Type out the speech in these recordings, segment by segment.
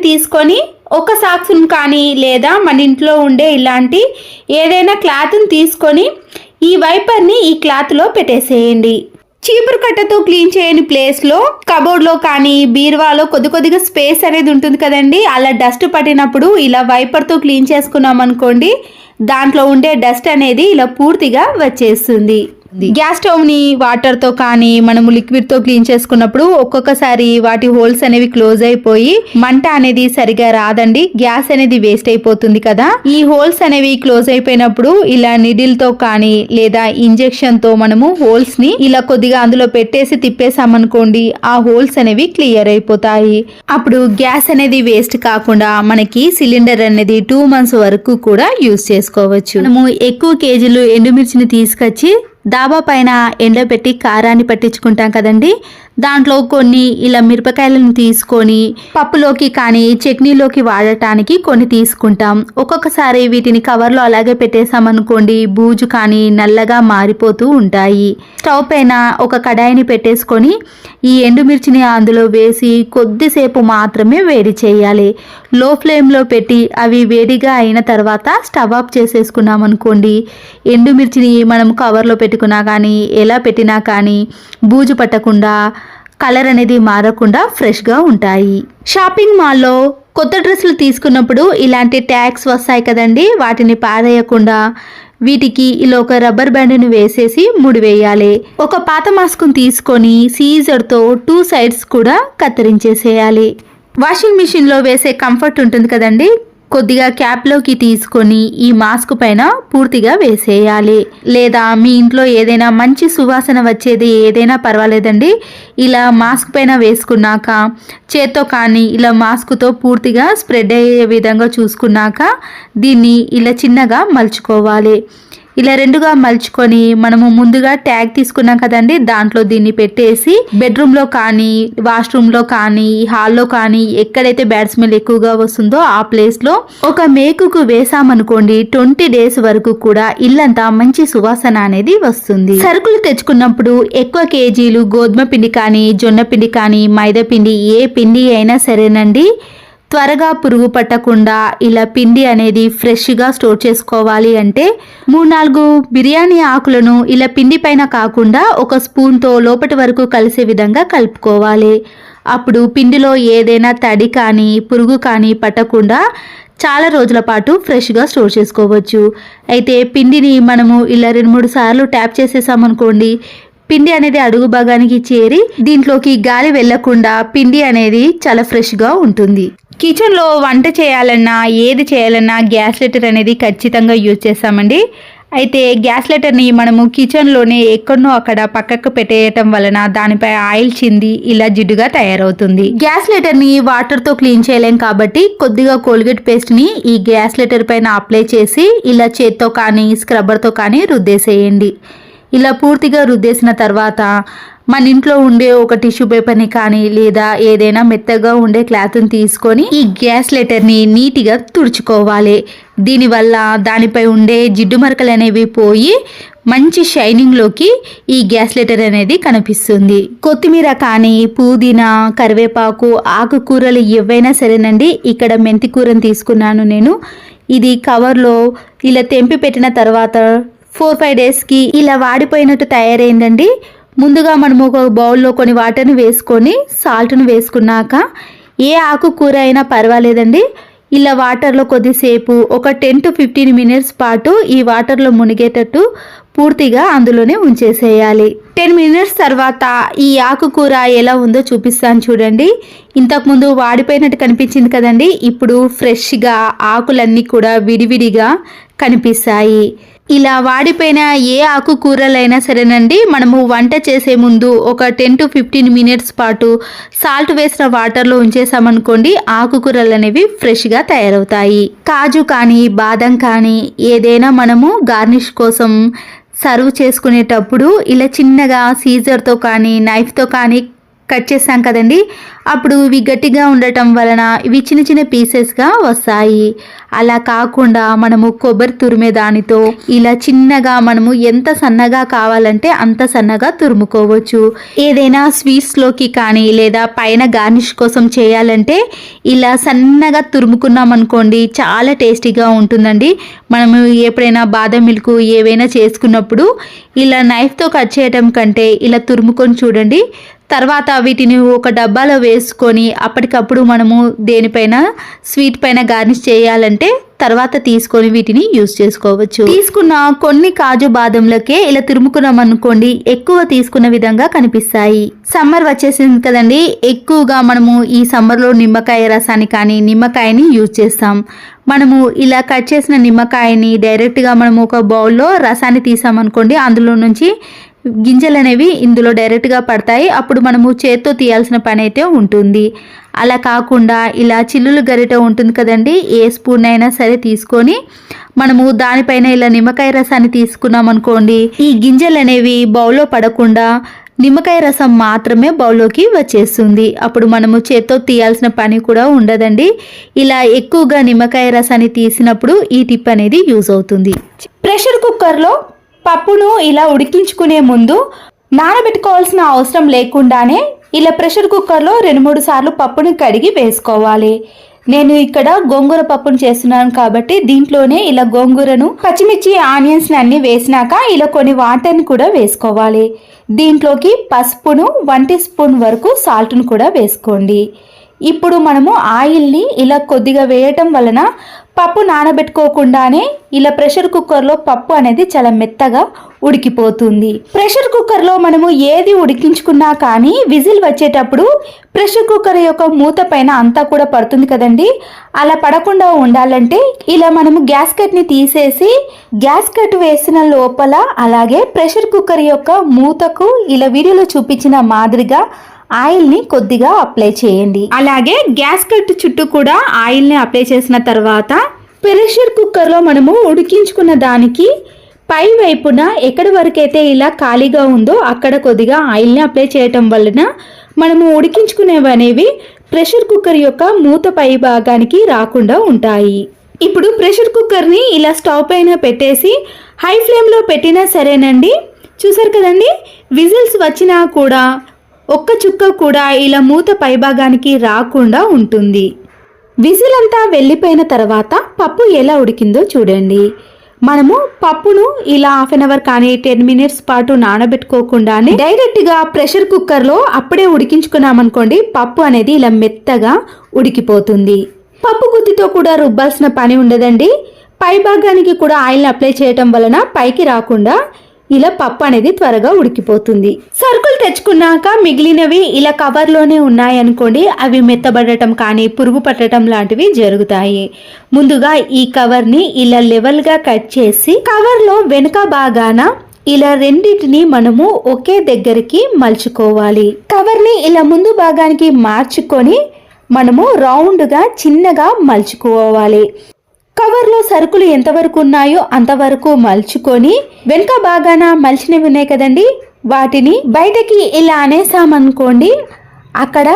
తీసుకొని ఒక సాక్స్ను కానీ లేదా మన ఇంట్లో ఉండే ఇలాంటి ఏదైనా క్లాత్ని తీసుకొని ఈ వైపర్ని ఈ క్లాత్లో పెట్టేసేయండి. చీపురు కట్టతో క్లీన్ చేయని ప్లేస్లో కబోర్డ్లో కానీ బీరువాలో కొద్దిగా స్పేస్ అనేది ఉంటుంది కదండి. అలా డస్ట్ పట్టినప్పుడు ఇలా వైపర్తో క్లీన్ చేసుకున్నాం అనుకోండి, దాంట్లో ఉండే డస్ట్ అనేది ఇలా పూర్తిగా వచ్చేస్తుంది. గ్యాస్ స్టవ్ని వాటర్తో కానీ మనము లిక్విడ్తో క్లీన్ చేసుకున్నప్పుడు ఒక్కొక్కసారి వాటి హోల్స్ అనేవి క్లోజ్ అయిపోయి మంట అనేది సరిగా రాదండి, గ్యాస్ అనేది వేస్ట్ అయిపోతుంది కదా. ఈ హోల్స్ అనేవి క్లోజ్ అయిపోయినప్పుడు ఇలా నిడిల్తో కానీ లేదా ఇంజెక్షన్తో మనము హోల్స్ని ఇలా కొద్దిగా అందులో పెట్టేసి తిప్పేసామనుకోండి, ఆ హోల్స్ అనేవి క్లియర్ అయిపోతాయి. అప్పుడు గ్యాస్ అనేది వేస్ట్ కాకుండా మనకి సిలిండర్ అనేది 2 months వరకు కూడా యూజ్ చేసుకోవచ్చు. మనము ఎక్కువ కేజీలు ఎండుమిర్చిని తీసుకొచ్చి డాబా పైన ఎండబెట్టి కారాన్ని పట్టించుకుంటాం కదండి. దాంట్లో కొన్ని ఇలా మిరపకాయలను తీసుకొని పప్పులోకి కానీ చట్నీలోకి వాడటానికి కొన్ని తీసుకుంటాం. ఒక్కొక్కసారి వీటిని కవర్లో అలాగే పెట్టేసామనుకోండి, బూజు కానీ నల్లగా మారిపోతూ ఉంటాయి. స్టవ్ పైన ఒక కడాయిని పెట్టేసుకొని ఈ ఎండుమిర్చిని అందులో వేసి కొద్దిసేపు మాత్రమే వేడి చేయాలి. లో ఫ్లేమ్లో పెట్టి అవి వేడిగా అయిన తర్వాత స్టవ్ ఆఫ్ చేసేసుకున్నాం అనుకోండి, ఎండుమిర్చిని మనం కవర్లో పెట్టుకున్నా కానీ ఎలా పెట్టినా కానీ బూజు పట్టకుండా కలర్ అనేది మారకుండా ఫ్రెష్గా ఉంటాయి. షాపింగ్ మాల్లో కొత్త డ్రెస్సులు తీసుకున్నప్పుడు ఇలాంటి ట్యాగ్స్ వస్తాయి కదండి, వాటిని పారేయకుండా వీటికి ఇలా ఒక రబ్బర్ బ్యాండ్ని వేసేసి ముడివేయాలి. ఒక పాత మాస్క్ని తీసుకొని సీజర్తో 2 sides కూడా కత్తిరించేసేయాలి. వాషింగ్ మిషన్లో వేసే కంఫర్ట్ ఉంటుంది కదండి, కొద్దిగా క్యాప్లోకి తీసుకొని ఈ మాస్క్ పైన పూర్తిగా వేసేయాలి. లేదా మీ ఇంట్లో ఏదైనా మంచి సువాసన వచ్చేది ఏదైనా పర్వాలేదండి, ఇలా మాస్క్ పైన వేసుకున్నాక చేత్తో కానీ ఇలా మాస్క్తో పూర్తిగా స్ప్రెడ్ అయ్యే విధంగా చూసుకున్నాక దీన్ని ఇలా చిన్నగా మలుచుకోవాలి. ఇలా 2గా మలుచుకొని మనము ముందుగా ట్యాగ్ తీసుకున్నాం కదండి, దాంట్లో దీన్ని పెట్టేసి బెడ్రూమ్లో కానీ వాష్రూమ్లో కానీ హాల్లో కానీ ఎక్కడైతే బ్యాడ్ స్మెల్ ఎక్కువగా వస్తుందో ఆ ప్లేస్లో ఒక మేకుకు వేసామనుకోండి, 20 days వరకు కూడా ఇల్లంతా మంచి సువాసన అనేది వస్తుంది. సరుకులు తెచ్చుకున్నప్పుడు ఎక్కువ కేజీలు గోధుమ పిండి కానీ జొన్న పిండి కానీ మైదా పిండి ఏ పిండి అయినా సరేనండి, త్వరగా పురుగు పట్టకుండా ఇలా పిండి అనేది ఫ్రెష్గా స్టోర్ చేసుకోవాలి అంటే 3-4 బిర్యానీ ఆకులను ఇలా పిండి పైన కాకుండా ఒక స్పూన్తో లోపటి వరకు కలిసే విధంగా కలుపుకోవాలి. అప్పుడు పిండిలో ఏదైనా తడి కానీ పురుగు కానీ పట్టకుండా చాలా రోజుల పాటు ఫ్రెష్గా స్టోర్ చేసుకోవచ్చు. అయితే పిండిని మనము ఇలా 2-3 సార్లు ట్యాప్ చేసేసామనుకోండి, పిండి అనేది అడుగు భాగానికి చేరి దీంట్లోకి గాలి వెళ్లకుండా పిండి అనేది చాలా ఫ్రెష్గా ఉంటుంది. కిచెన్లో వంట చేయాలన్నా ఏది చేయాలన్నా గ్యాస్ లైటర్ అనేది ఖచ్చితంగా యూజ్ చేస్తామండి. అయితే గ్యాస్ లైటర్ని మనము కిచెన్లోనే ఎక్కడనో అక్కడ పక్కకు పెట్టేయటం వలన దానిపై ఆయిల్ చింది ఇలా జిడ్డుగా తయారవుతుంది. గ్యాస్ లైటర్ని వాటర్తో క్లీన్ చేయలేం కాబట్టి కొద్దిగా కోల్గేట్ పేస్ట్ని ఈ గ్యాస్ లైటర్ పైన అప్లై చేసి ఇలా చేత్తో కానీ స్క్రబ్బర్తో కానీ రుద్దేసేయండి. ఇలా పూర్తిగా రుద్దేసిన తర్వాత మన ఇంట్లో ఉండే ఒక టిష్యూ పేపర్ని కానీ లేదా ఏదైనా మెత్తగా ఉండే క్లాత్ని తీసుకొని ఈ గ్యాస్ లైటర్ని నీట్గా తుడుచుకోవాలి. దీనివల్ల దానిపై ఉండే జిడ్డు మరకలు అనేవి పోయి మంచి షైనింగ్లోకి ఈ గ్యాస్ లైటర్ అనేది కనిపిస్తుంది. కొత్తిమీర కానీ పుదీనా కరివేపాకు ఆకుకూరలు ఏవైనా సరేనండి, ఇక్కడ మెంతి కూరని తీసుకున్నాను నేను. ఇది కవర్లో ఇలా తెంపి పెట్టిన తర్వాత 4-5 daysకి ఇలా వాడిపోయినట్టు తయారైందండి. ముందుగా మనము ఒక బౌల్లో కొన్ని వాటర్ని వేసుకొని సాల్ట్ను వేసుకున్నాక ఏ ఆకుకూర అయినా పర్వాలేదండి, ఇలా వాటర్లో కొద్దిసేపు ఒక 10 to 15 minutes పాటు ఈ వాటర్లో మునిగేటట్టు పూర్తిగా అందులోనే ఉంచేసేయాలి. 10 minutes తర్వాత ఈ ఆకుకూర ఎలా ఉందో చూపిస్తాను చూడండి. ఇంతకుముందు వాడిపోయినట్టు కనిపించింది కదండి, ఇప్పుడు ఫ్రెష్గా ఆకులన్నీ కూడా విడివిడిగా కనిపిస్తాయి. ఇలా వాడిపోయిన ఏ ఆకుకూరలైనా సరేనండి, మనము వంట చేసే ముందు ఒక 10 to 15 minutes పాటు సాల్ట్ వేసిన వాటర్లో ఉంచేసామనుకోండి, ఆకుకూరలు అనేవి ఫ్రెష్గా తయారవుతాయి. కాజు కానీ బాదం కానీ ఏదైనా మనము గార్నిష్ కోసం సర్వ్ చేసుకునేటప్పుడు ఇలా చిన్నగా సీజర్తో కానీ నైఫ్తో కానీ కట్ చేసాం కదండి, అప్పుడు ఇవి గట్టిగా ఉండటం వలన ఇవి చిన్న చిన్న పీసెస్గా వస్తాయి. అలా కాకుండా మనము కొబ్బరి తురిమే దానితో ఇలా చిన్నగా మనము ఎంత సన్నగా కావాలంటే అంత సన్నగా తురుముకోవచ్చు. ఏదైనా స్వీట్స్లోకి కానీ లేదా పైన గార్నిష్ కోసం చేయాలంటే ఇలా సన్నగా తురుముకున్నాం అనుకోండి, చాలా టేస్టీగా ఉంటుందండి. మనము ఎప్పుడైనా బాదం మిల్క్ ఏవైనా చేసుకున్నప్పుడు ఇలా నైఫ్తో కట్ చేయడం కంటే ఇలా తురుముకొని చూడండి. తర్వాత వీటిని ఒక డబ్బాలో వేసుకొని అప్పటికప్పుడు మనము దేనిపైన స్వీట్ పైన గార్నిష్ చేయాలంటే తర్వాత తీసుకొని వీటిని యూజ్ చేసుకోవచ్చు. తీసుకున్న కొన్ని కాజు బాదంలకే ఇలా తురుముకున్నాం అనుకోండి, ఎక్కువ తీసుకున్న విధంగా కనిపిస్తాయి. సమ్మర్ వచ్చేసింది కదండి, ఎక్కువగా మనము ఈ సమ్మర్లో నిమ్మకాయ రసాన్ని కానీ నిమ్మకాయని యూజ్ చేస్తాం. మనము ఇలా కట్ చేసిన నిమ్మకాయని డైరెక్ట్గా మనము ఒక బౌల్లో రసాన్ని తీసామనుకోండి, అందులో నుంచి గింజలు అనేవి ఇందులో డైరెక్ట్గా పడతాయి. అప్పుడు మనము చేత్తో తీయాల్సిన పని అయితే ఉంటుంది. అలా కాకుండా ఇలా చిల్లులు గరిట ఉంటుంది కదండి, ఏ స్పూన్ అయినా సరే తీసుకొని మనము దానిపైన ఇలా నిమ్మకాయ రసాన్ని తీసుకున్నాం అనుకోండి, ఈ గింజలు అనేవి బౌల్లో పడకుండా నిమ్మకాయ రసం మాత్రమే బౌల్లోకి వచ్చేస్తుంది. అప్పుడు మనము చేత్తో తీయాల్సిన పని కూడా ఉండదండి. ఇలా ఎక్కువగా నిమ్మకాయ రసాన్ని తీసినప్పుడు ఈ టిప్ అనేది యూజ్ అవుతుంది. ప్రెషర్ కుక్కర్లో పప్పును ఇలా ఉడికించుకునే ముందు నానబెట్టుకోవాల్సిన అవసరం లేకుండానే ఇలా ప్రెషర్ కుక్కర్లో 2-3 సార్లు పప్పును కడిగి వేసుకోవాలి. నేను ఇక్కడ గోంగూర పప్పును చేస్తున్నాను కాబట్టి దీంట్లోనే ఇలా గోంగూరను, పచ్చిమిర్చి, ఆనియన్స్ అన్ని వేసినాక ఇలా కొన్ని వాటర్ని కూడా వేసుకోవాలి. దీంట్లోకి పసుపును 1 టీ స్పూన్ వరకు సాల్ట్ను కూడా వేసుకోండి. ఇప్పుడు మనము ఆయిల్ని ఇలా కొద్దిగా వేయటం వలన పప్పు నానబెట్టుకోకుండానే ఇలా ప్రెషర్ కుక్కర్లో పప్పు అనేది చాలా మెత్తగా ఉడికిపోతుంది. ప్రెషర్ కుక్కర్లో మనము ఏది ఉడికించుకున్నా కానీ విజిల్ వచ్చేటప్పుడు ప్రెషర్ కుక్కర్ యొక్క మూత పైన అంతా కూడా పడుతుంది కదండి. అలా పడకుండా ఉండాలంటే ఇలా మనము గ్యాస్ కట్ని తీసేసి గ్యాస్ కట్ వేసిన లోపల అలాగే ప్రెషర్ కుక్కర్ యొక్క మూతకు ఇలా వీడియోలో చూపించిన మాదిరిగా ఆయిల్ని కొద్దిగా అప్లై చేయండి. అలాగే గ్యాస్ కట్ చుట్టూ కూడా ఆయిల్ని అప్లై చేసిన తర్వాత ప్రెషర్ కుక్కర్లో మనము ఉడికించుకున్న దానికి పై వైపున ఎక్కడి వరకైతే ఇలా ఖాళీగా ఉందో అక్కడ కొద్దిగా ఆయిల్ని అప్లై చేయటం వలన మనము ఉడికించుకునేవి అనేవి ప్రెషర్ కుక్కర్ యొక్క మూత పై భాగానికి రాకుండా ఉంటాయి. ఇప్పుడు ప్రెషర్ కుక్కర్ని ఇలా స్టవ్ పైన పెట్టేసి హై ఫ్లేమ్లో పెట్టినా సరేనండి. చూసారు కదండి, విజిల్స్ వచ్చినా కూడా ఒక్క చుక్క కూడా ఇలా మూత పైభాగానికి రాకుండా ఉంటుంది. విజిల్ అంతా వెళ్ళిపోయిన తర్వాత పప్పు ఎలా ఉడికిందో చూడండి. మనము పప్పును ఇలా 1/2 అవర్ కానీ 10 మినిట్స్ పాటు నానబెట్టుకోకుండానే డైరెక్ట్గా ప్రెషర్ కుక్కర్లో అప్పుడే ఉడికించుకున్నామనుకోండి, పప్పు అనేది ఇలా మెత్తగా ఉడికిపోతుంది. పప్పు గుత్తితో కూడా రుబ్బాల్సిన పని ఉండదండి. పై భాగానికి కూడా ఆయిల్ని అప్లై చేయటం వలన పైకి రాకుండా ఇలా పప్పు అనేది త్వరగా ఉడికిపోతుంది. సరుకులు తెచ్చుకున్నాక మిగిలినవి ఇలా కవర్లోనే ఉన్నాయనుకోండి, అవి మెత్తబడటం కానీ పురుగు పట్టడం లాంటివి జరుగుతాయి. ముందుగా ఈ కవర్ని ఇలా లెవెల్గా కట్ చేసి కవర్లో వెనుక భాగాన ఇలా రెండింటిని మనము ఒకే దగ్గరికి మలుచుకోవాలి. కవర్ని ఇలా ముందు భాగానికి మార్చుకొని మనము రౌండ్గా చిన్నగా మలుచుకోవాలి. కవర్లో సరుకులు ఎంతవరకు ఉన్నాయో అంతవరకు మలుచుకొని వెనుక బాగాన మలిచినవి ఉన్నాయి కదండి, వాటిని బయటకి ఇలా అనేసామనుకోండి, అక్కడ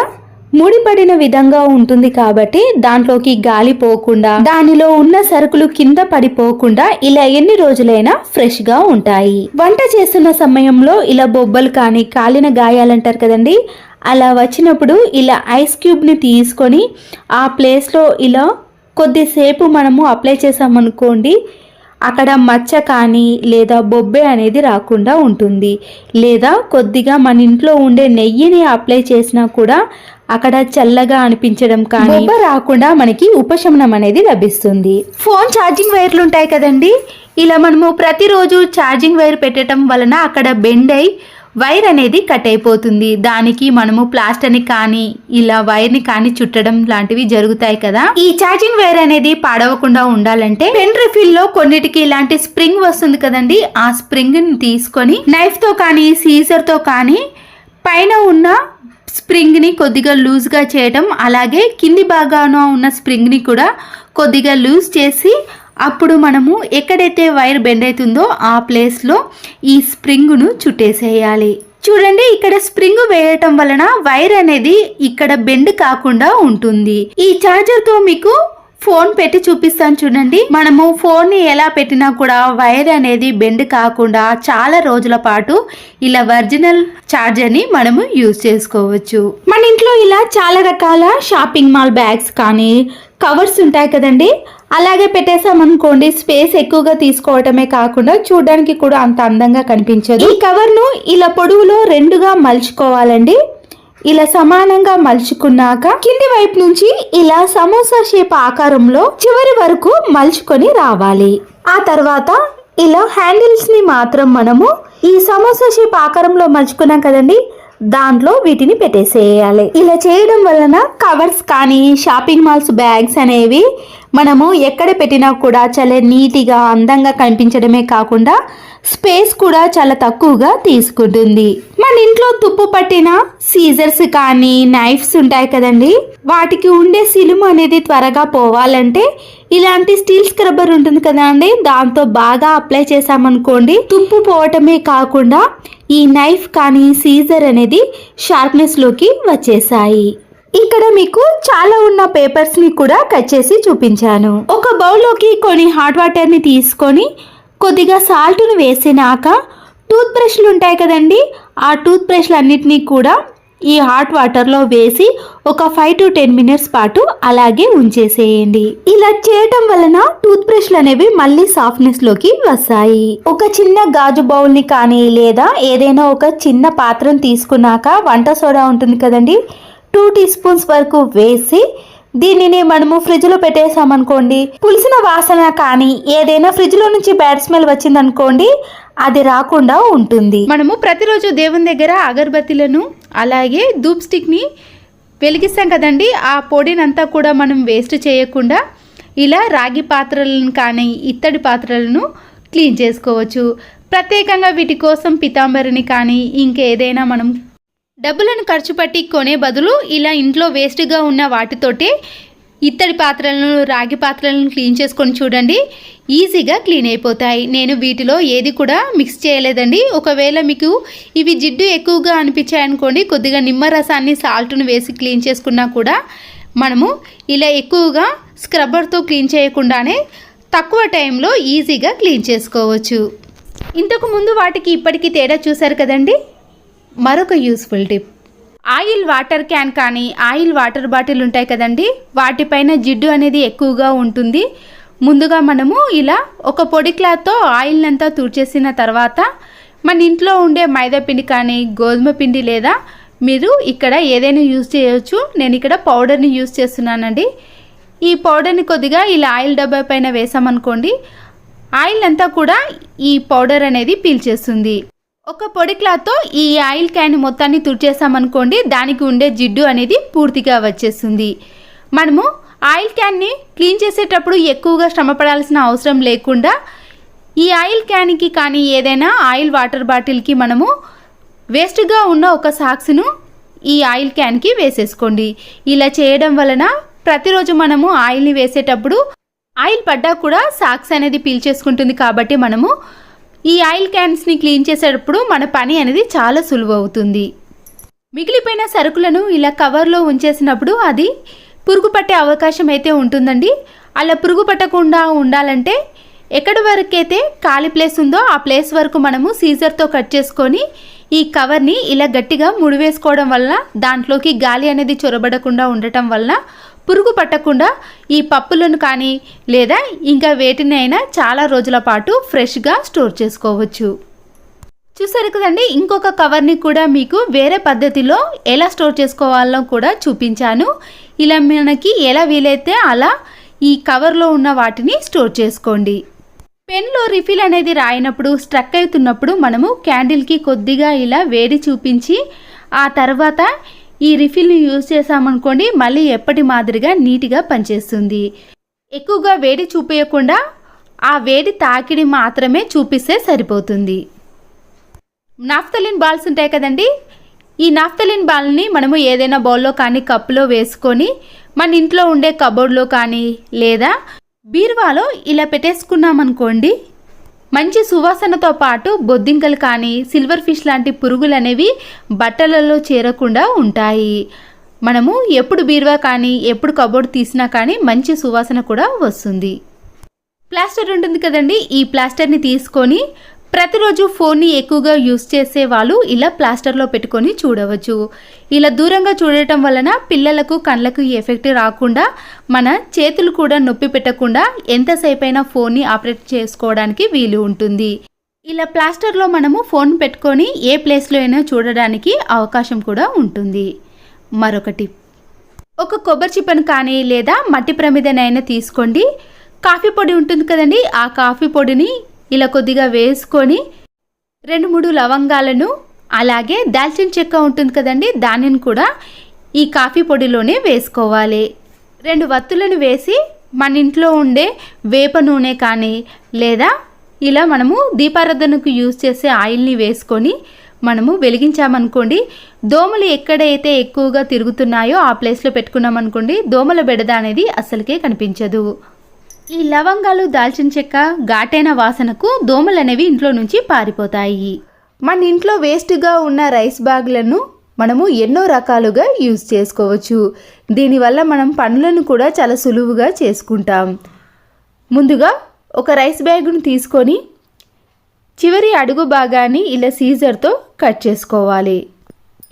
ముడిపడిన విధంగా ఉంటుంది కాబట్టి దాంట్లోకి గాలి పోకుండా దానిలో ఉన్న సరుకులు కింద పడిపోకుండా ఇలా ఎన్ని రోజులైనా ఫ్రెష్గా ఉంటాయి. వంట చేస్తున్న సమయంలో ఇలా బొబ్బలు కానీ కాలిన గాయాలంటారు కదండి, అలా వచ్చినప్పుడు ఇలా ఐస్ క్యూబ్ని తీసుకొని ఆ ప్లేస్లో ఇలా కొద్దిసేపు మనము అప్లై చేసామనుకోండి, అక్కడ మచ్చ కానీ లేదా బొబ్బె అనేది రాకుండా ఉంటుంది. లేదా కొద్దిగా మన ఇంట్లో ఉండే నెయ్యిని అప్లై చేసినా కూడా అక్కడ చల్లగా అనిపించడం కానీ బొబ్బ రాకుండా మనకి ఉపశమనం అనేది లభిస్తుంది. ఫోన్ ఛార్జింగ్ వైర్లు ఉంటాయి కదండి, ఇలా మనము ప్రతిరోజు ఛార్జింగ్ వైర్ పెట్టడం వలన అక్కడ బెండ్ అయి వైర్ అనేది కట్ అయిపోతుంది. దానికి మనము ప్లాస్టర్ని కానీ ఇలా వైర్ని కానీ చుట్టడం లాంటివి జరుగుతాయి కదా. ఈ ఛార్జింగ్ వైర్ అనేది పాడవకుండా ఉండాలంటే పెన్ రిఫిల్ లో కొన్నిటికి ఇలాంటి స్ప్రింగ్ వస్తుంది కదండి, ఆ స్ప్రింగ్ ని తీసుకొని నైఫ్ తో కానీ సీజర్ తో కానీ పైన ఉన్న స్ప్రింగ్ ని కొద్దిగా లూజ్ గా చేయడం, అలాగే కింది భాగాన ఉన్న స్ప్రింగ్ ని కూడా కొద్దిగా లూజ్ చేసి అప్పుడు మనము ఎక్కడైతే వైర్ బెండ్ అవుతుందో ఆ ప్లేస్లో ఈ స్ప్రింగ్ను చుట్టేసేయాలి. చూడండి, ఇక్కడ స్ప్రింగ్ వేయటం వలన వైర్ అనేది ఇక్కడ బెండ్ కాకుండా ఉంటుంది. ఈ ఛార్జర్ తో మీకు ఫోన్ పెట్టి చూపిస్తాను చూడండి. మనము ఫోన్ ని ఎలా పెట్టినా కూడా వైర్ అనేది బెండ్ కాకుండా చాలా రోజుల పాటు ఇలా ఒరిజినల్ ఛార్జర్ ని మనము యూజ్ చేసుకోవచ్చు. మన ఇంట్లో ఇలా చాలా రకాల షాపింగ్ మాల్ బ్యాగ్స్ కానీ కవర్స్ ఉంటాయి కదండి, అలాగే పెట్టేసామనుకోండి స్పేస్ ఎక్కువగా తీసుకోవటమే కాకుండా చూడడానికి కూడా అంత అందంగా కనిపించదు. ఈ కవర్ ను ఇలా పొడవులో రెండుగా మలుచుకోవాలండి. ఇలా సమానంగా మలుచుకున్నాక కింది వైపు నుంచి ఇలా సమోసా షేప్ ఆకారంలో చివరి వరకు మలుచుకొని రావాలి. ఆ తర్వాత ఇలా హ్యాండిల్స్ ని మాత్రం మనము ఈ సమోసా షేప్ ఆకారంలో మలుచుకున్నాం కదండి, దాంట్లో వీటిని పెట్టేసేయాలి. ఇలా చేయడం వలన కవర్స్ కానీ షాపింగ్ మాల్స్ బ్యాగ్స్ అనేవి మనము ఎక్కడ పెట్టినా కూడా చాలా నీట్గా అందంగా కనిపించడమే కాకుండా స్పేస్ కూడా చాలా తక్కువగా తీసుకుంటుంది. మన ఇంట్లో తుప్పు పట్టిన సీజర్స్ కానీ నైఫ్స్ ఉంటాయి కదండి, వాటికి ఉండే సిలుము అనేది త్వరగా పోవాలంటే ఇలాంటి స్టీల్ స్క్రబ్బర్ ఉంటుంది కదా అండి, దాంతో బాగా అప్లై చేసామనుకోండి తుప్పు పోవటమే కాకుండా ఈ నైఫ్ కానీ సీజర్ అనేది షార్ప్నెస్ లోకి వచ్చేసాయి. ఇక్కడ మీకు చాలా ఉన్న పేపర్స్ ని కూడా కట్ చేసి చూపించాను. ఒక బౌల్లోకి కొన్ని హాట్ వాటర్ ని తీసుకొని కొద్దిగా సాల్ట్ను వేసినాక టూత్ బ్రష్లు ఉంటాయి కదండి, ఆ టూత్ బ్రష్లు అన్నిటినీ కూడా ఈ హాట్ వాటర్లో వేసి ఒక 5 to 10 minutes పాటు అలాగే ఉంచేసేయండి. ఇలా చేయటం వలన టూత్ బ్రష్లు అనేవి మళ్ళీ సాఫ్ట్నెస్ లోకి వస్తాయి. ఒక చిన్న గాజు బౌల్ని కానీ లేదా ఏదైనా ఒక చిన్న పాత్రను తీసుకున్నాక వంట సోడా ఉంటుంది కదండి, 2 teaspoons వరకు వేసి దీనిని మనము ఫ్రిడ్జ్ లో పెట్టేసామనుకోండి, పులిసిన వాసన కానీ ఏదైనా ఫ్రిడ్జ్ లో నుంచి బ్యాడ్ స్మెల్ వచ్చిందనుకోండి అది రాకుండా ఉంటుంది. మనము ప్రతిరోజు దేవుని దగ్గర అగరబత్తిలను అలాగే ధూప్ స్టిక్ ని వెలిగిస్తాం కదండి, ఆ పొడినంతా కూడా మనం వేస్ట్ చేయకుండా ఇలా రాగి పాత్రలను కానీ ఇత్తడి పాత్రలను క్లీన్ చేసుకోవచ్చు. ప్రత్యేకంగా వీటి కోసం పితాంబరిని కానీ ఇంకేదైనా మనం డబ్బులను ఖర్చు పెట్టి కొనే బదులు ఇలా ఇంట్లో వేస్ట్గా ఉన్న వాటితోటే ఇత్తడి పాత్రలను రాగి పాత్రలను క్లీన్ చేసుకొని చూడండి, ఈజీగా క్లీన్ అయిపోతాయి. నేను వీటిలో ఏది కూడా మిక్స్ చేయలేదండి. ఒకవేళ మీకు ఇవి జిడ్డు ఎక్కువగా అనిపించాయనుకోండి, కొద్దిగా నిమ్మరసాన్ని సాల్ట్ను వేసి క్లీన్ చేసుకున్నా కూడా మనము ఇలా ఎక్కువగా స్క్రబ్బర్తో క్లీన్ చేయకుండానే తక్కువ టైంలో ఈజీగా క్లీన్ చేసుకోవచ్చు. ఇంతకు ముందు వాటికి ఇప్పటికీ తేడా చూసారు కదండి. మరొక useful tip, oil water can కానీ ఆయిల్ వాటర్ బాటిల్ ఉంటాయి కదండి, వాటిపైన జిడ్డు అనేది ఎక్కువగా ఉంటుంది. ముందుగా మనము ఇలా ఒక పొడి క్లాత్తో ఆయిల్ అంతా తుడిచేసిన తర్వాత మన ఇంట్లో ఉండే మైదా పిండి కానీ గోధుమ పిండి లేదా మీరు ఇక్కడ ఏదైనా యూజ్ చేయవచ్చు. నేను ఇక్కడ పౌడర్ని యూజ్ చేస్తున్నానండి. ఈ పౌడర్ని కొద్దిగా ఇలా ఆయిల్ డబ్బా పైన వేసామనుకోండి, ఆయిల్ అంతా కూడా ఈ పౌడర్ అనేది పీల్చేస్తుంది. ఒక పొడి క్లాత్తో ఈ ఆయిల్ క్యాన్ మొత్తాన్ని తుడిచేసామనుకోండి, దానికి ఉండే జిడ్డు అనేది పూర్తిగా వచ్చేస్తుంది. మనము ఆయిల్ క్యాన్ని క్లీన్ చేసేటప్పుడు ఎక్కువగా శ్రమ పడాల్సిన అవసరం లేకుండా ఈ ఆయిల్ క్యాన్కి కానీ ఏదైనా ఆయిల్ వాటర్ బాటిల్కి మనము వేస్ట్గా ఉన్న ఒక సాక్స్ను ఈ ఆయిల్ క్యాన్కి వేసేసుకోండి. ఇలా చేయడం వలన ప్రతిరోజు మనము ఆయిల్ని వేసేటప్పుడు ఆయిల్ పడ్డా కూడా సాక్స్ అనేది పీల్చేసుకుంటుంది. కాబట్టి మనము ఈ ఆయిల్ క్యాన్స్ని క్లీన్ చేసేటప్పుడు మన పని అనేది చాలా సులువు అవుతుంది. మిగిలిపోయిన సరుకులను ఇలా కవర్లో ఉంచేసినప్పుడు అది పురుగు పట్టే అవకాశం అయితే ఉంటుందండి. అలా పురుగు పట్టకుండా ఉండాలంటే ఎక్కడి వరకైతే ఖాళీ ప్లేస్ ఉందో ఆ ప్లేస్ వరకు మనము సీజర్తో కట్ చేసుకొని ఈ కవర్ని ఇలా గట్టిగా ముడివేసుకోవడం వల్ల దాంట్లోకి గాలి అనేది చొరబడకుండా ఉండటం వల్ల పురుగు పట్టకుండా ఈ పప్పులను కానీ లేదా ఇంకా వేటినైనా చాలా రోజుల పాటు ఫ్రెష్గా స్టోర్ చేసుకోవచ్చు. చూసారు కదండి, ఇంకొక కవర్ని కూడా మీకు వేరే పద్ధతిలో ఎలా స్టోర్ చేసుకోవాలో కూడా చూపించాను. ఇలా మనకి ఎలా వీలైతే అలా ఈ కవర్లో ఉన్న వాటిని స్టోర్ చేసుకోండి. పెన్లో రిఫిల్ అనేది రాయినప్పుడు స్ట్రక్ అవుతున్నప్పుడు మనము క్యాండిల్కి కొద్దిగా ఇలా వేడి చూపించి ఆ తర్వాత ఈ రిఫిల్ని యూజ్ చేసామనుకోండి మళ్ళీ ఎప్పటి మాదిరిగా నీట్గా పనిచేస్తుంది. ఎక్కువగా వేడి చూపించకుండా ఆ వేడి తాకిడి మాత్రమే చూపిస్తే సరిపోతుంది. నాఫ్తలిన్ బాల్స్ ఉంటాయి కదండి, ఈ నాఫ్తలిన్ బాల్ని మనము ఏదైనా బౌల్లో కానీ కప్పులో వేసుకొని మన ఇంట్లో ఉండే కబోర్డ్లో కానీ లేదా బీరువాలో ఇలా పెట్టేసుకున్నామనుకోండి మంచి సువాసనతో పాటు బొద్దింకలు కానీ సిల్వర్ ఫిష్ లాంటి పురుగులు అనేవి బట్టలలో చేరకుండా ఉంటాయి. మనము ఎప్పుడు బీరువా కానీ ఎప్పుడు కబోర్డ్ తీసినా కానీ మంచి సువాసన కూడా వస్తుంది. ప్లాస్టర్ ఉంటుంది కదండి, ఈ ప్లాస్టర్ని తీసుకొని ప్రతిరోజు ఫోన్ని ఎక్కువగా యూస్ చేసే వాళ్ళు ఇలా ప్లాస్టర్లో పెట్టుకొని చూడవచ్చు. ఇలా దూరంగా చూడటం వలన పిల్లలకు కళ్ళకు ఎఫెక్ట్ రాకుండా మన చేతులు కూడా నొప్పి పెట్టకుండా ఎంతసేపు అయినా ఫోన్ని ఆపరేట్ చేసుకోవడానికి వీలు ఉంటుంది. ఇలా ప్లాస్టర్లో మనము ఫోన్ పెట్టుకొని ఏ ప్లేస్లో అయినా చూడడానికి అవకాశం కూడా ఉంటుంది. మరొకటి, ఒక కొబ్బరి చిప్పను కానీ లేదా మట్టి ప్రమిదనైనా తీసుకోండి. కాఫీ పొడి ఉంటుంది కదండి, ఆ కాఫీ పొడిని ఇలా కొద్దిగా వేసుకొని 2-3 లవంగాలను అలాగే దాల్చిన చెక్క ఉంటుంది కదండి, దానిని కూడా ఈ కాఫీ పొడిలోనే వేసుకోవాలి. 2 వత్తులను వేసి మన ఇంట్లో ఉండే వేప నూనె కానీ లేదా ఇలా మనము దీపారాధనకు యూజ్ చేసే ఆయిల్ని వేసుకొని మనము వెలిగించామనుకోండి, దోమలు ఎక్కడైతే ఎక్కువగా తిరుగుతున్నాయో ఆ ప్లేస్లో పెట్టుకున్నామనుకోండి, దోమల బెడద అనేది అస్సలకే కనిపించదు. ఈ లవంగాలు దాల్చిన చెక్క ఘాటైన వాసనకు దోమలు అనేవి ఇంట్లో నుంచి పారిపోతాయి. మన ఇంట్లో వేస్ట్గా ఉన్న రైస్ బ్యాగ్లను మనము ఎన్నో రకాలుగా యూజ్ చేసుకోవచ్చు. దీనివల్ల మనం పనులను కూడా చాలా సులువుగా చేసుకుంటాం. ముందుగా ఒక రైస్ బ్యాగ్ను తీసుకొని చివరి అడుగు భాగాన్ని ఇలా సీజర్తో కట్ చేసుకోవాలి.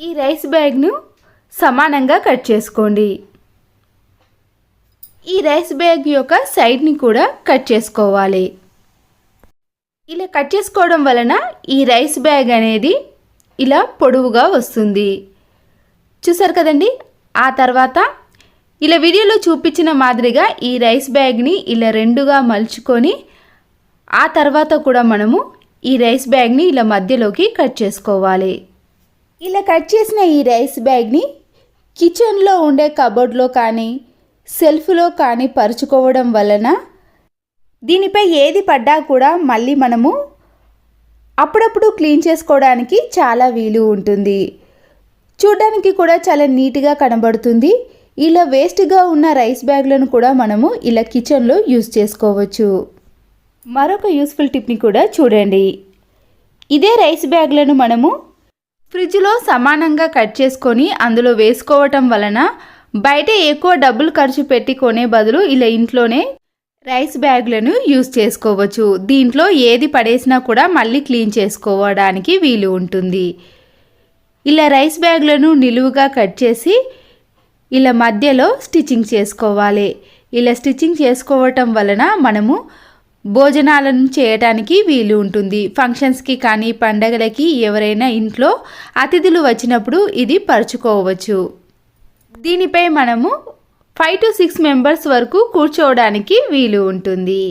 ఈ రైస్ బ్యాగ్ను సమానంగా కట్ చేసుకోండి. ఈ రైస్ బ్యాగ్ యొక్క సైడ్ని కూడా కట్ చేసుకోవాలి. ఇలా కట్ చేసుకోవడం వలన ఈ రైస్ బ్యాగ్ అనేది ఇలా పొడవుగా వస్తుంది. చూసారు కదండి. ఆ తర్వాత ఇలా వీడియోలో చూపించిన మాదిరిగా ఈ రైస్ బ్యాగ్ని ఇలా 2గా మలుచుకొని ఆ తర్వాత కూడా మనము ఈ రైస్ బ్యాగ్ని ఇలా మధ్యలోకి కట్ చేసుకోవాలి. ఇలా కట్ చేసిన ఈ రైస్ బ్యాగ్ని కిచెన్లో ఉండే కబోర్డ్లో కానీ సెల్ఫ్లో కానీ పరుచుకోవడం వలన దీనిపై ఏది పడ్డా కూడా మళ్ళీ మనము అప్పుడప్పుడు క్లీన్ చేసుకోవడానికి చాలా వీలు ఉంటుంది. చూడడానికి కూడా చాలా నీట్గా కనబడుతుంది. ఇలా వేస్ట్గా ఉన్న రైస్ బ్యాగ్లను కూడా మనము ఇలా కిచెన్లో యూజ్ చేసుకోవచ్చు. మరొక యూస్ఫుల్ టిప్ని కూడా చూడండి. ఇదే రైస్ బ్యాగ్లను మనము ఫ్రిడ్జ్లో సమానంగా కట్ చేసుకొని అందులో వేసుకోవటం వలన బయట ఎక్కువ డబ్బులు ఖర్చు పెట్టి కొనే బదులు ఇలా ఇంట్లోనే రైస్ బ్యాగ్లను యూజ్ చేసుకోవచ్చు. దీంట్లో ఏది పడేసినా కూడా మళ్ళీ క్లీన్ చేసుకోవడానికి వీలు ఉంటుంది. ఇలా రైస్ బ్యాగ్లను నిలువుగా కట్ చేసి ఇలా మధ్యలో స్టిచ్చింగ్ చేసుకోవాలి. ఇలా స్టిచ్చింగ్ చేసుకోవటం వలన మనము భోజనాలను చేయడానికి వీలు ఉంటుంది. ఫంక్షన్స్కి కానీ పండగలకి ఎవరైనా ఇంట్లో అతిథులు వచ్చినప్పుడు ఇది పరుచుకోవచ్చు. దీనిపై మనము 5 to 6 మెంబర్స్ వరకు కూర్చోవడానికి వీలు ఉంటుంది.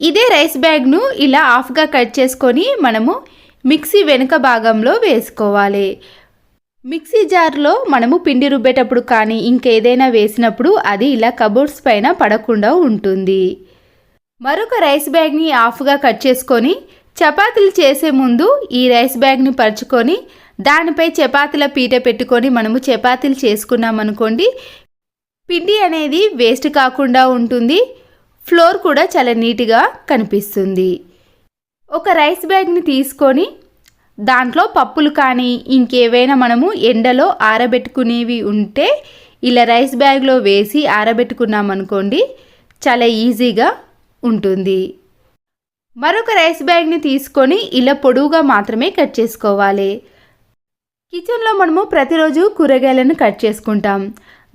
ఇదే రైస్ బ్యాగ్ను ఇలా హాఫ్గా కట్ చేసుకొని మనము మిక్సీ వెనుక భాగంలో వేసుకోవాలి. మిక్సీ జార్లో మనము పిండి రుబ్బేటప్పుడు కానీ ఇంకేదైనా వేసినప్పుడు అది ఇలా కబోర్డ్స్ పైన పడకుండా ఉంటుంది. మరొక రైస్ బ్యాగ్ని హాఫ్గా కట్ చేసుకొని చపాతీలు చేసే ముందు ఈ రైస్ బ్యాగ్ని పరుచుకొని దానిపై చపాతీల పీట పెట్టుకొని మనము చపాతీలు చేసుకున్నామనుకోండి, పిండి అనేది వేస్ట్ కాకుండా ఉంటుంది. ఫ్లోర్ కూడా చాలా నీట్గా కనిపిస్తుంది. ఒక రైస్ బ్యాగ్ని తీసుకొని దాంట్లో పప్పులు కానీ ఇంకేవైనా మనము ఎండలో ఆరబెట్టుకునేవి ఉంటే ఇలా రైస్ బ్యాగ్లో వేసి ఆరబెట్టుకున్నామనుకోండి, చాలా ఈజీగా ఉంటుంది. మరొక రైస్ బ్యాగ్ని తీసుకొని ఇలా పొడవుగా మాత్రమే కట్ చేసుకోవాలి. కిచెన్లో మనము ప్రతిరోజు కూరగాయలను కట్ చేసుకుంటాం.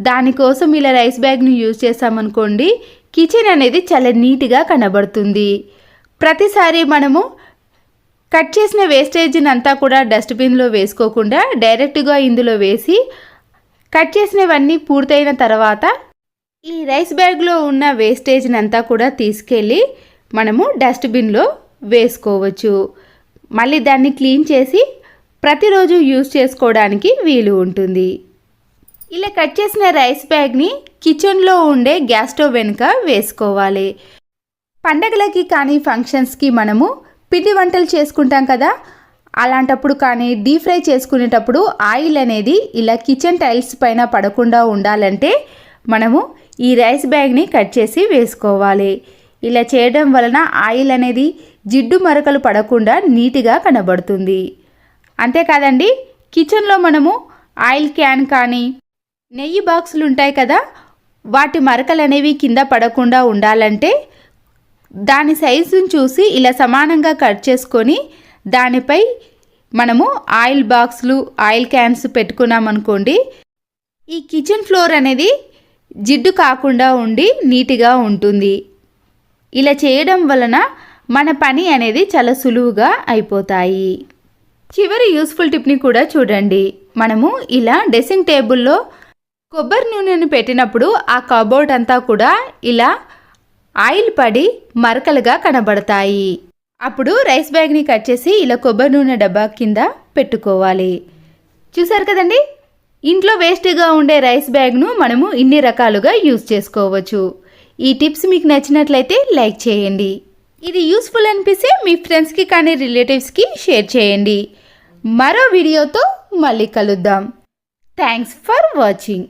దానికోసం ఇలా రైస్ బ్యాగ్ని యూజ్ చేసామనుకోండి, కిచెన్ అనేది చాలా నీట్గా కనబడుతుంది. ప్రతిసారి మనము కట్ చేసిన వేస్టేజ్ని అంతా కూడా డస్ట్బిన్లో వేసుకోకుండా డైరెక్ట్గా ఇందులో వేసి కట్ చేసినవన్నీ పూర్తయిన తర్వాత ఈ రైస్ బ్యాగ్లో ఉన్న వేస్టేజ్ని అంతా కూడా తీసుకెళ్ళి మనము డస్ట్బిన్లో వేసుకోవచ్చు. మళ్ళీ దాన్ని క్లీన్ చేసి ప్రతిరోజు యూజ్ చేసుకోవడానికి వీలు ఉంటుంది. ఇలా కట్ చేసిన రైస్ బ్యాగ్ని కిచెన్లో ఉండే గ్యాస్ స్టవ్ వెనుక వేసుకోవాలి. పండగలకి కానీ ఫంక్షన్స్కి మనము పిండి వంటలు చేసుకుంటాం కదా, అలాంటప్పుడు కానీ డీప్ ఫ్రై చేసుకునేటప్పుడు ఆయిల్ అనేది ఇలా కిచెన్ టైల్స్ పైన పడకుండా ఉండాలంటే మనము ఈ రైస్ బ్యాగ్ని కట్ చేసి వేసుకోవాలి. ఇలా చేయడం వలన ఆయిల్ అనేది జిడ్డు మరకలు పడకుండా నీట్గా కనబడుతుంది. అంతేకాదండి, కిచెన్లో మనము ఆయిల్ క్యాన్ కానీ నెయ్యి బాక్సులు ఉంటాయి కదా, వాటి మరకలు అనేవి కింద పడకుండా ఉండాలంటే దాని సైజును చూసి ఇలా సమానంగా కట్ చేసుకొని దానిపై మనము ఆయిల్ బాక్సులు ఆయిల్ క్యాన్స్ పెట్టుకున్నామనుకోండి, ఈ కిచెన్ ఫ్లోర్ అనేది జిడ్డు కాకుండా ఉండి నీట్గా ఉంటుంది. ఇలా చేయడం వలన మన పని అనేది చాలా సులువుగా అయిపోతాయి. చివరి యూస్ఫుల్ టిప్ని కూడా చూడండి. మనము ఇలా డ్రెస్సింగ్ టేబుల్లో కొబ్బరి నూనెను పెట్టినప్పుడు ఆ కబోర్డ్ అంతా కూడా ఇలా ఆయిల్ పడి మరకలుగా కనబడతాయి. అప్పుడు రైస్ బ్యాగ్ని కట్ చేసి ఇలా కొబ్బరి నూనె డబ్బా కింద పెట్టుకోవాలి. చూసారు కదండి, ఇంట్లో వేస్ట్గా ఉండే రైస్ బ్యాగ్ను మనము ఇన్ని రకాలుగా యూజ్ చేసుకోవచ్చు. ఈ టిప్స్ మీకు నచ్చినట్లయితే లైక్ చేయండి. ఇది యూస్ఫుల్ అనిపిస్తే మీ ఫ్రెండ్స్కి కానీ రిలేటివ్స్కి షేర్ చేయండి. మరో వీడియోతో మళ్ళీ కలుద్దాం. Thanks for watching.